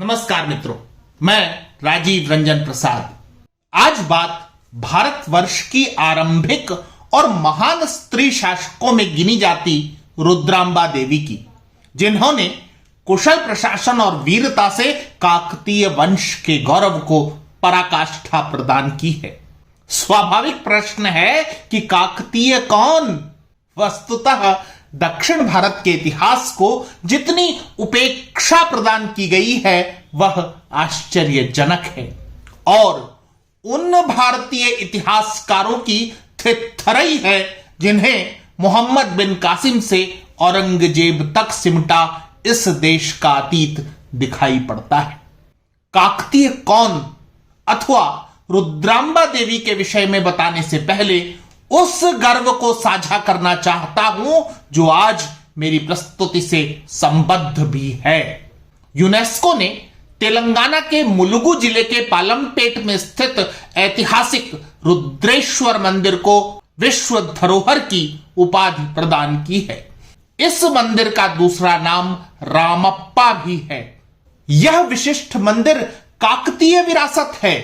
नमस्कार मित्रों, मैं राजीव रंजन प्रसाद। आज बात भारतवर्ष की आरंभिक और महान स्त्री शासकों में गिनी जाती रुद्रांबा देवी की, जिन्होंने कुशल प्रशासन और वीरता से काकतीय वंश के गौरव को पराकाष्ठा प्रदान की है। स्वाभाविक प्रश्न है कि काकतीय कौन? वस्तुतः दक्षिण भारत के इतिहास को जितनी उपेक्षा प्रदान की गई है वह आश्चर्यजनक है और उन भारतीय इतिहासकारों की थिरथरई है जिन्हें मोहम्मद बिन कासिम से औरंगजेब तक सिमटा इस देश का अतीत दिखाई पड़ता है। काकतीय कौन अथवा रुद्रांबा देवी के विषय में बताने से पहले उस गर्व को साझा करना चाहता हूं जो आज मेरी प्रस्तुति से संबद्ध भी है। यूनेस्को ने तेलंगाना के मुलुगु जिले के पालमपेट में स्थित ऐतिहासिक रुद्रेश्वर मंदिर को विश्व धरोहर की उपाधि प्रदान की है। इस मंदिर का दूसरा नाम रामप्पा भी है। यह विशिष्ट मंदिर काकतीय विरासत है।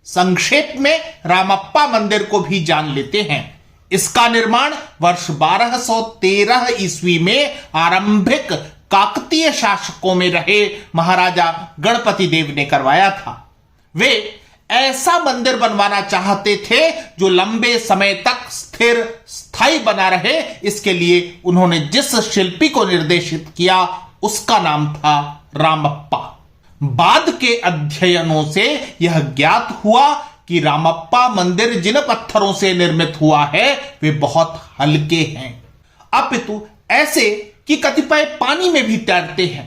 संक्षेप में रामप्पा मंदिर को भी जान लेते हैं। इसका निर्माण वर्ष 1213 ईस्वी में आरंभिक काकतीय शासकों में रहे महाराजा गणपति देव ने करवाया था। वे ऐसा मंदिर बनवाना चाहते थे जो लंबे समय तक स्थिर स्थायी बना रहे। इसके लिए उन्होंने जिस शिल्पी को निर्देशित किया उसका नाम था रामप्पा। बाद के अध्ययनों से यह ज्ञात हुआ कि रामप्पा मंदिर जिन पत्थरों से निर्मित हुआ है वे बहुत हल्के हैं, अपितु ऐसे कि कतिपय पानी में भी तैरते हैं।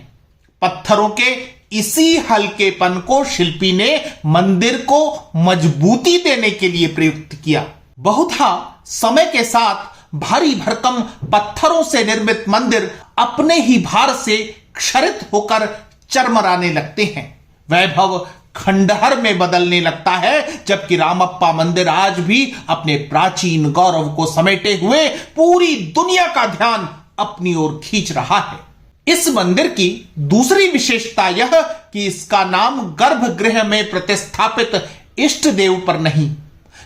पत्थरों के इसी हल्केपन को शिल्पी ने मंदिर को मजबूती देने के लिए प्रयुक्त किया। बहुधा समय के साथ भारी भरकम पत्थरों से निर्मित मंदिर अपने ही भार से क्षरित होकर चरमराने लगते हैं, वैभव खंडहर में बदलने लगता है, जबकि रामप्पा मंदिर आज भी अपने प्राचीन गौरव को समेटे हुए पूरी दुनिया का ध्यान अपनी ओर खींच रहा है। इस मंदिर की दूसरी विशेषता यह कि इसका नाम गर्भगृह में प्रतिष्ठापित इष्ट देव पर नहीं,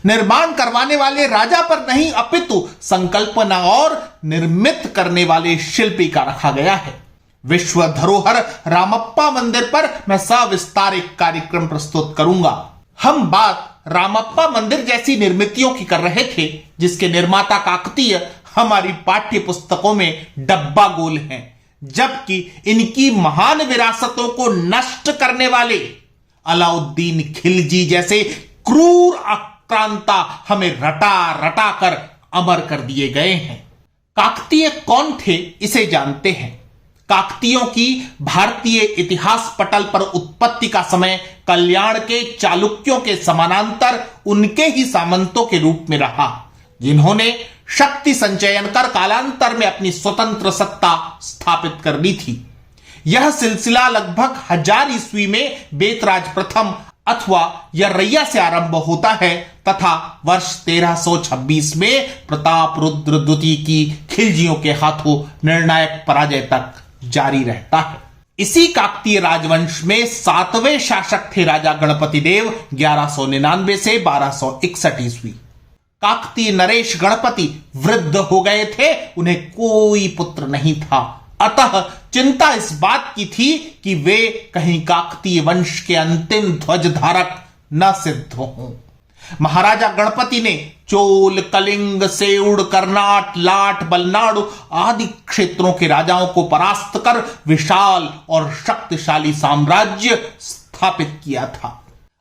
निर्माण करवाने वाले राजा पर नहीं, अपितु संकल्पना और निर्मित करने वाले शिल्पी का रखा गया है। विश्व धरोहर रामप्पा मंदिर पर मैं सविस्तार एक कार्यक्रम प्रस्तुत करूंगा। हम बात रामप्पा मंदिर जैसी निर्मितियों की कर रहे थे जिसके निर्माता काकतीय हमारी पाठ्य पुस्तकों में डब्बा गोल हैं, जबकि इनकी महान विरासतों को नष्ट करने वाले अलाउद्दीन खिलजी जैसे क्रूर आक्रांता हमें रटा रटा कर अमर कर दिए गए हैं। काकतीय कौन थे इसे जानते हैं। काकतीयों की भारतीय इतिहास पटल पर उत्पत्ति का समय कल्याण के चालुक्यों के समानांतर उनके ही सामंतों के रूप में रहा, जिन्होंने शक्ति संचयन कर कालांतर में अपनी स्वतंत्र सत्ता स्थापित कर ली थी। यह सिलसिला लगभग 1000 ईस्वी में बेतराज प्रथम अथवा यर्रैया से आरंभ होता है तथा वर्ष 1326 में प्रताप रुद्र द्वितीय की खिलजियों के हाथों निर्णायक पराजय तक जारी रहता है। इसी काकतीय राजवंश में 7वें शासक थे राजा गणपति देव 1199 से 1261 ईस्वी। काकतीय नरेश गणपति वृद्ध हो गए थे, उन्हें कोई पुत्र नहीं था, अतः चिंता इस बात की थी कि वे कहीं काकतीय वंश के अंतिम ध्वज धारक न सिद्ध हों। महाराजा गणपति ने चोल, कलिंग, सेउड़, कर्नाट, लाट, बलनाडु आदि क्षेत्रों के राजाओं को परास्त कर विशाल और शक्तिशाली साम्राज्य स्थापित किया था।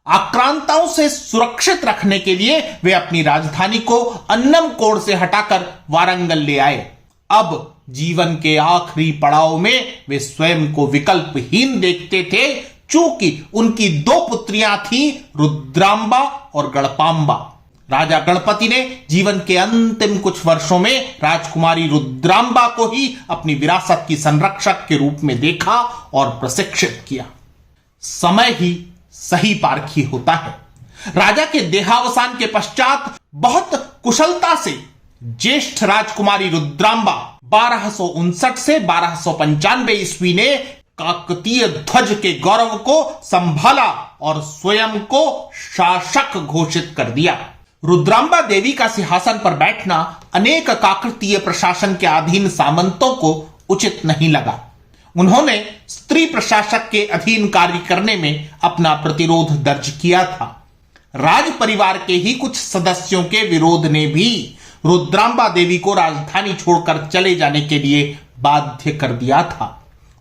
आक्रांताओं से सुरक्षित रखने के लिए वे अपनी राजधानी को अन्नमकोड से हटाकर वारंगल ले आए। अब जीवन के आखिरी पड़ाव में वे स्वयं को विकल्पहीन देखते थे, चूंकि उनकी 2 पुत्रियां थीं, रुद्रांबा और गणपांबा। राजा गणपति ने जीवन के अंतिम कुछ वर्षों में राजकुमारी रुद्रांबा को ही अपनी विरासत की संरक्षक के रूप में देखा और प्रशिक्षित किया। समय ही सही पारखी होता है। राजा के देहावसान के पश्चात बहुत कुशलता से ज्येष्ठ राजकुमारी रुद्रांबा 1259 से 1295 ईस्वी ने काकतीय ध्वज के गौरव को संभाला और स्वयं को शासक घोषित कर दिया। रुद्रांबा देवी का सिंहासन पर बैठना अनेक काकतीय प्रशासन के अधीन सामंतों को उचित नहीं लगा। उन्होंने स्त्री प्रशासक के अधीन कार्य करने में अपना प्रतिरोध दर्ज किया था। राज परिवार के ही कुछ सदस्यों के विरोध ने भी रुद्रांबा देवी को राजधानी छोड़कर चले जाने के लिए बाध्य कर दिया था।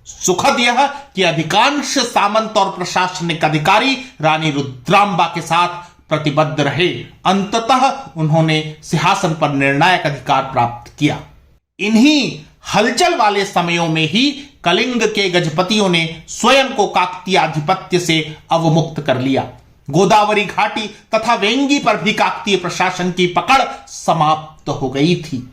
सुखद यह कि अधिकांश सामंत और प्रशासनिक अधिकारी रानी रुद्रांबा के साथ प्रतिबद्ध रहे। अंततः उन्होंने सिंहासन पर निर्णायक अधिकार प्राप्त किया। इन्हीं हलचल वाले समयों में ही कलिंग के गजपतियों ने स्वयं को काकतीय आधिपत्य से अवमुक्त कर लिया। गोदावरी घाटी तथा वेंगी पर भी काकतीय प्रशासन की पकड़ समाप्त हो गई थी।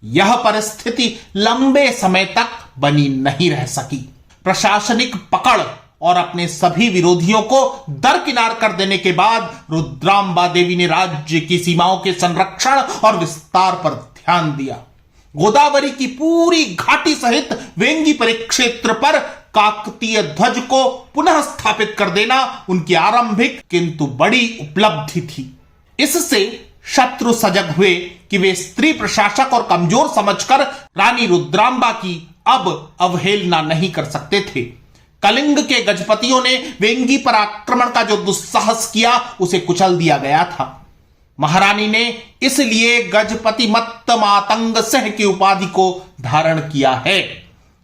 यह परिस्थिति लंबे समय तक बनी नहीं रह सकी। प्रशासनिक पकड़ और अपने सभी विरोधियों को दरकिनार कर देने के बाद रुद्रांबा देवी ने राज्य की सीमाओं के संरक्षण और विस्तार पर ध्यान दिया। गोदावरी की पूरी घाटी सहित वेंगी परिक्षेत्र पर काकतीय ध्वज को पुनः स्थापित कर देना उनकी आरंभिक किंतु बड़ी उपलब्धि थी। इससे शत्रु सजग हुए कि वे स्त्री प्रशासक और कमजोर समझकर रानी रुद्रांबा की अब अवहेलना नहीं कर सकते थे। कलिंग के गजपतियों ने वेंगी पर आक्रमण का जो दुस्साहस किया उसे कुचल दिया गया था। महारानी ने इसलिए गजपति मत्त मातंग सह की उपाधि को धारण किया है।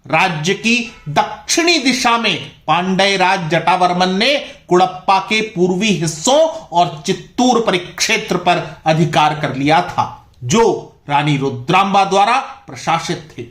राज्य की दक्षिणी दिशा में पांड्य राज जटावर्मन ने कुड़प्पा के पूर्वी हिस्सों और चित्तूर परिक्षेत्र पर अधिकार कर लिया था, जो रानी रुद्रांबा द्वारा प्रशासित थे।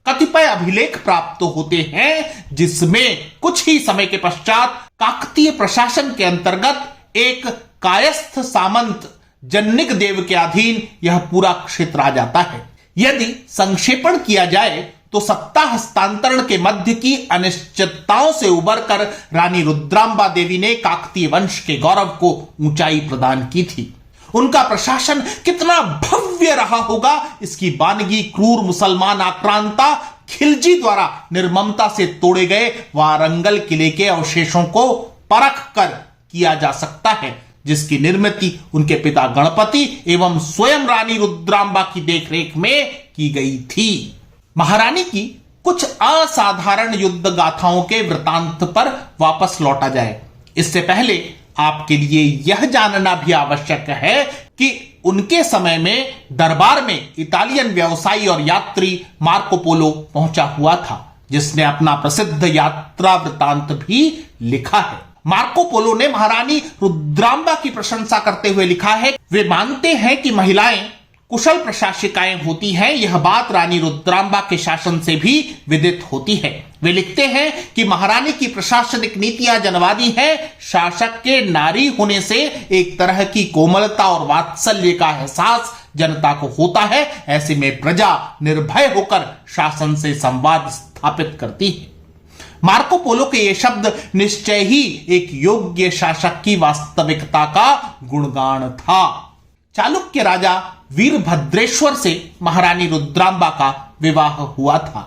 कतिपय अभिलेख प्राप्त होते हैं जिसमें कुछ ही समय के पश्चात काकतीय प्रशासन के अंतर्गत एक कायस्थ सामंत जन्निक देव के अधीन यह पूरा क्षेत्र आ जाता है। यदि संक्षेपण किया जाए तो सत्ता हस्तांतरण के मध्य की अनिश्चितताओं से उबरकर रानी रुद्रांबा देवी ने काकतीय वंश के गौरव को ऊंचाई प्रदान की थी। उनका प्रशासन कितना भव्य रहा होगा इसकी बानगी क्रूर मुसलमान आक्रांता खिलजी द्वारा निर्ममता से तोड़े गए वारंगल किले के अवशेषों को परख कर किया जा सकता है, जिसकी निर्मिति उनके पिता गणपति एवं स्वयं रानी रुद्रांबा की देखरेख में की गई थी। महारानी की कुछ असाधारण युद्ध गाथाओं के वृतांत पर वापस लौटा जाए, इससे पहले आपके लिए यह जानना भी आवश्यक है कि उनके समय में दरबार में इतालियन व्यवसायी और यात्री मार्को पोलो पहुंचा हुआ था, जिसने अपना प्रसिद्ध यात्रा वृतांत भी लिखा है। मार्को पोलो ने महारानी रुद्रांबा की प्रशंसा करते हुए लिखा है, वे मानते हैं कि महिलाएं कुशल प्रशासिकाएं होती हैं। यह बात रानी रुद्रांबा के शासन से भी विदित होती है। वे लिखते हैं कि महारानी की प्रशासनिक नीतियां जनवादी हैं। शासक के नारी होने से एक तरह की कोमलता और वात्सल्य का एहसास जनता को होता है। ऐसे में प्रजा निर्भय होकर शासन से संवाद स्थापित करती है। मार्को पोलो के ये शब्द निश्चय ही एक योग्य शासक की वास्तविकता का गुणगान था। चालुक्य राजा वीरभद्रेश्वर से महारानी रुद्रांबा का विवाह हुआ था।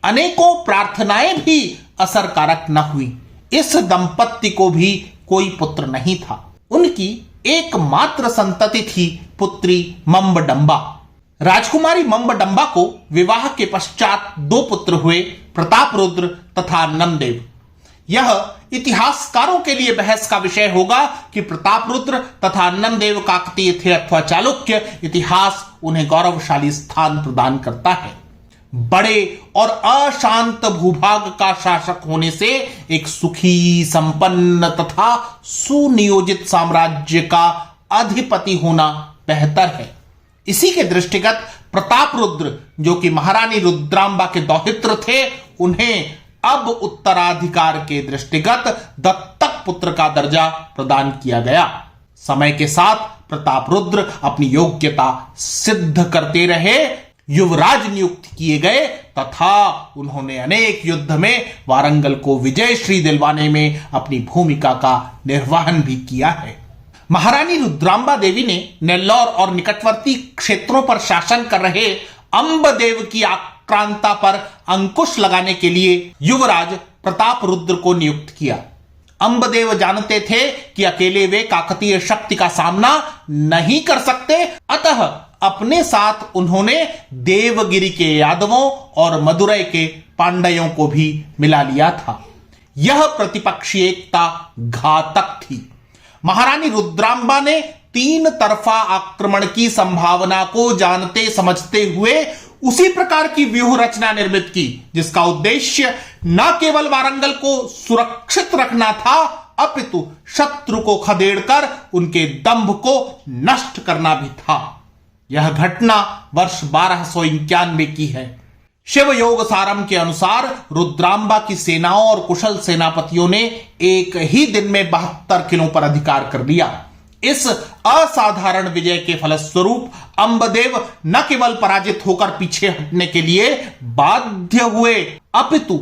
अनेकों प्रार्थनाएं भी असरकारक न हुई। इस दंपत्ति को भी कोई पुत्र नहीं था। उनकी एकमात्र संतति थी पुत्री मम्बडंबा। राजकुमारी मम्बडंबा को विवाह के पश्चात 2 पुत्र हुए, प्रतापरुद्र तथा नंदेव। यह इतिहासकारों के लिए बहस का विषय होगा कि प्रतापरुद्र तथा नंदेव काकतीय थे अथवा चालुक्य। इतिहास उन्हें गौरवशाली स्थान प्रदान करता है। बड़े और अशांत भूभाग का शासक होने से एक सुखी, संपन्न तथा सुनियोजित साम्राज्य का अधिपति होना बेहतर है। इसी के दृष्टिगत प्रतापरुद्र, जो कि महारानी रुद्रांबा के दौहित्र थे, उन्हें अब उत्तराधिकार के दृष्टिगत दत्तक पुत्र का दर्जा प्रदान किया गया। समय के साथ प्रतापरुद्र अपनी योग्यता सिद्ध करते रहे, युवराज नियुक्त किए गए तथा उन्होंने अनेक युद्ध में वारंगल को विजयश्री दिलवाने में अपनी भूमिका का निर्वहन भी किया है। महारानी रुद्रांबा देवी ने नेल्लौर और निकटवर्ती क्षेत्रों पर शासन कर रहे अंबदेव की आक्रांता पर अंकुश लगाने के लिए युवराज प्रताप रुद्र को नियुक्त किया। अंबदेव जानते थे कि अकेले वे काकतीय शक्ति का सामना नहीं कर सकते, अतः अपने साथ उन्होंने देवगिरी के यादवों और मदुरै के पांड्यों को भी मिला लिया था। यह प्रतिपक्षी एकता घातक थी। महारानी रुद्रांबा ने तीन तरफा आक्रमण की संभावना को जानते समझते हुए उसी प्रकार की व्यूह रचना निर्मित की, जिसका उद्देश्य न केवल वारंगल को सुरक्षित रखना था, अपितु शत्रु को खदेड़कर उनके दंभ को नष्ट करना भी था। यह घटना वर्ष 1291 की है। शिव योग सारम के अनुसार रुद्रांबा की सेनाओं और कुशल सेनापतियों ने एक ही दिन में 72 किलों पर अधिकार कर लिया। इस असाधारण विजय के फलस्वरूप अंबदेव न केवल पराजित होकर पीछे हटने के लिए बाध्य हुए, अपितु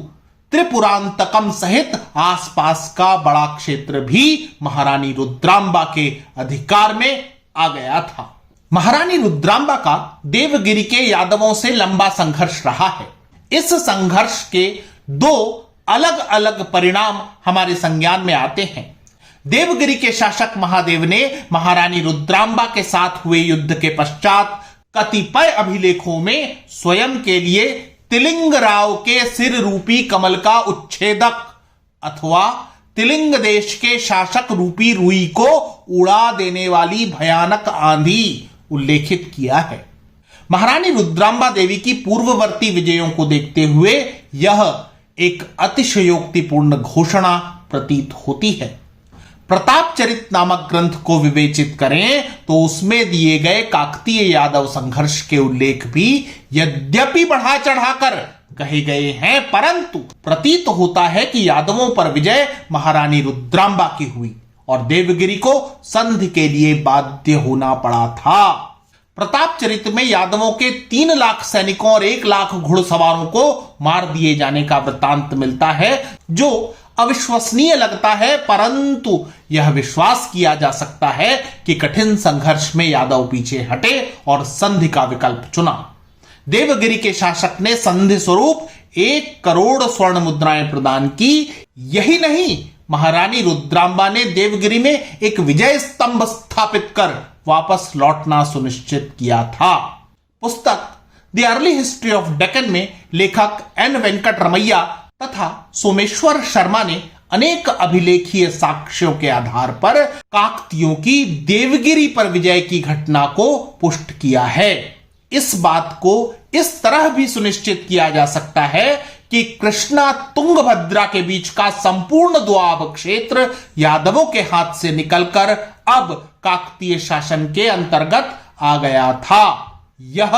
त्रिपुरांतकम सहित आसपास का बड़ा क्षेत्र भी महारानी रुद्रांबा के अधिकार में आ गया था। महारानी रुद्रांबा का देवगिरी के यादवों से लंबा संघर्ष रहा है। इस संघर्ष के दो अलग अलग परिणाम हमारे संज्ञान में आते हैं। देवगिरी के शासक महादेव ने महारानी रुद्रांबा के साथ हुए युद्ध के पश्चात कतिपय अभिलेखों में स्वयं के लिए तिलिंग राव के सिर रूपी कमल का उच्छेदक अथवा तिलिंग देश के शासक रूपी रुई को उड़ा देने वाली भयानक आंधी उल्लेखित किया है। महारानी रुद्रांबा देवी की पूर्ववर्ती विजयों को देखते हुए यह एक अतिशयोक्तिपूर्ण घोषणा प्रतीत होती है। प्रताप चरित नामक ग्रंथ को विवेचित करें तो उसमें दिए गए काकतीय यादव संघर्ष के उल्लेख भी यद्यपि बढ़ा चढ़ाकर कहे गए हैं, परंतु प्रतीत होता है कि यादवों पर विजय महारानी रुद्रांबा की हुई और देवगिरी को संधि के लिए बाध्य होना पड़ा था। प्रताप चरित में यादवों के 3 लाख सैनिकों और 1 लाख घुड़सवारों को मार दिए जाने का वृत्तांत मिलता है, जो अविश्वसनीय लगता है, परंतु यह विश्वास किया जा सकता है कि कठिन संघर्ष में यादव पीछे हटे और संधि का विकल्प चुना। देवगिरी के शासक ने संधि स्वरूप 1 करोड़ स्वर्ण मुद्राएं प्रदान की। यही नहीं, महारानी रुद्रांबा ने देवगिरी में एक विजय स्तंभ स्थापित कर वापस लौटना सुनिश्चित किया था। पुस्तक the early history of Deccan में लेखक एन वेंकटरमैया तथा सोमेश्वर शर्मा ने अनेक अभिलेखीय साक्ष्यों के आधार पर काकतीयों की देवगिरी पर विजय की घटना को पुष्ट किया है। इस बात को इस तरह भी सुनिश्चित किया जा सकता है कि कृष्णा तुंगभद्रा के बीच का संपूर्ण दोआब क्षेत्र यादवों के हाथ से निकलकर अब काकतीय शासन के अंतर्गत आ गया था। यह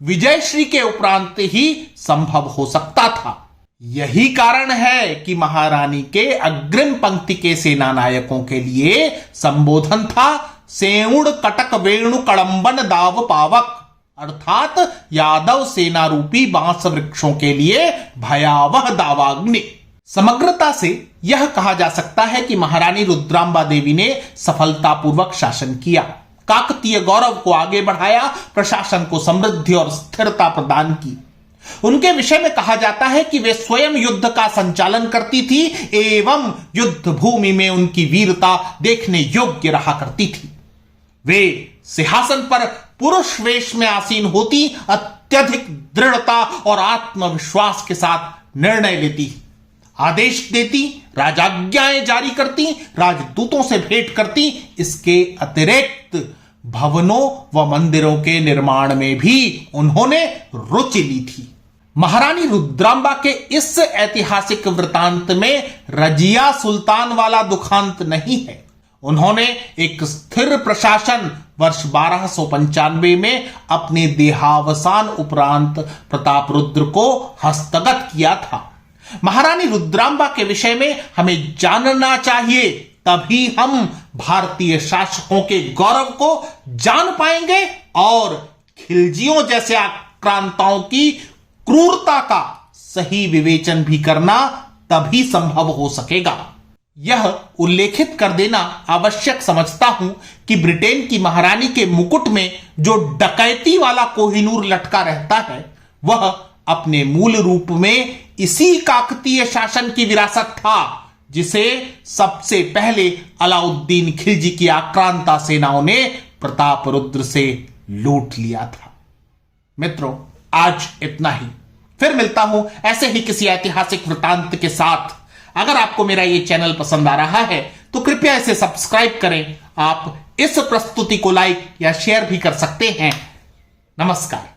विजयश्री के उपरांत ही संभव हो सकता था। यही कारण है कि महारानी के अग्रिम पंक्ति के सेना नायकों के लिए संबोधन था सेउण कटक वेणु कड़ंबन दाव पावक, अर्थात यादव सेना रूपी बांस वृक्षों के लिए भयावह दावाग्नि। समग्रता से यह कहा जा सकता है कि महारानी रुद्रांबा देवी ने सफलतापूर्वक शासन किया, काकतीय गौरव को आगे बढ़ाया, प्रशासन को समृद्धि और स्थिरता प्रदान की। उनके विषय में कहा जाता है कि वे स्वयं युद्ध का संचालन करती थी एवं युद्ध भूमि में उनकी वीरता देखने योग्य रहा करती थी। वे सिंहासन पर पुरुष वेश में आसीन होती, अत्यधिक दृढ़ता और आत्मविश्वास के साथ निर्णय लेती, आदेश देती, राजाज्ञाएं जारी करती, राजदूतों से भेंट करती। इसके अतिरिक्त भवनों व मंदिरों के निर्माण में भी उन्होंने रुचि ली थी। महारानी रुद्रांबा के इस ऐतिहासिक वृतांत में रजिया सुल्तान वाला दुखांत नहीं है। उन्होंने एक स्थिर प्रशासन वर्ष 1295 में अपने देहावसान उपरांत प्रताप रुद्र को हस्तगत किया था। महारानी रुद्रांबा के विषय में हमें जानना चाहिए, तभी हम भारतीय शासकों के गौरव को जान पाएंगे और खिलजियों जैसे आक्रांताओं की क्रूरता का सही विवेचन भी करना तभी संभव हो सकेगा। यह उल्लेखित कर देना आवश्यक समझता हूं कि ब्रिटेन की महारानी के मुकुट में जो डकैती वाला कोहिनूर लटका रहता है, वह अपने मूल रूप में इसी काकतीय शासन की विरासत था जिसे सबसे पहले अलाउद्दीन खिलजी की आक्रांता सेनाओं ने प्रतापरुद्र से लूट लिया था। मित्रों, आज इतना ही। फिर मिलता हूं ऐसे ही किसी ऐतिहासिक वृतांत के साथ। अगर आपको मेरा यह चैनल पसंद आ रहा है तो कृपया इसे सब्सक्राइब करें। आप इस प्रस्तुति को लाइक या शेयर भी कर सकते हैं। नमस्कार।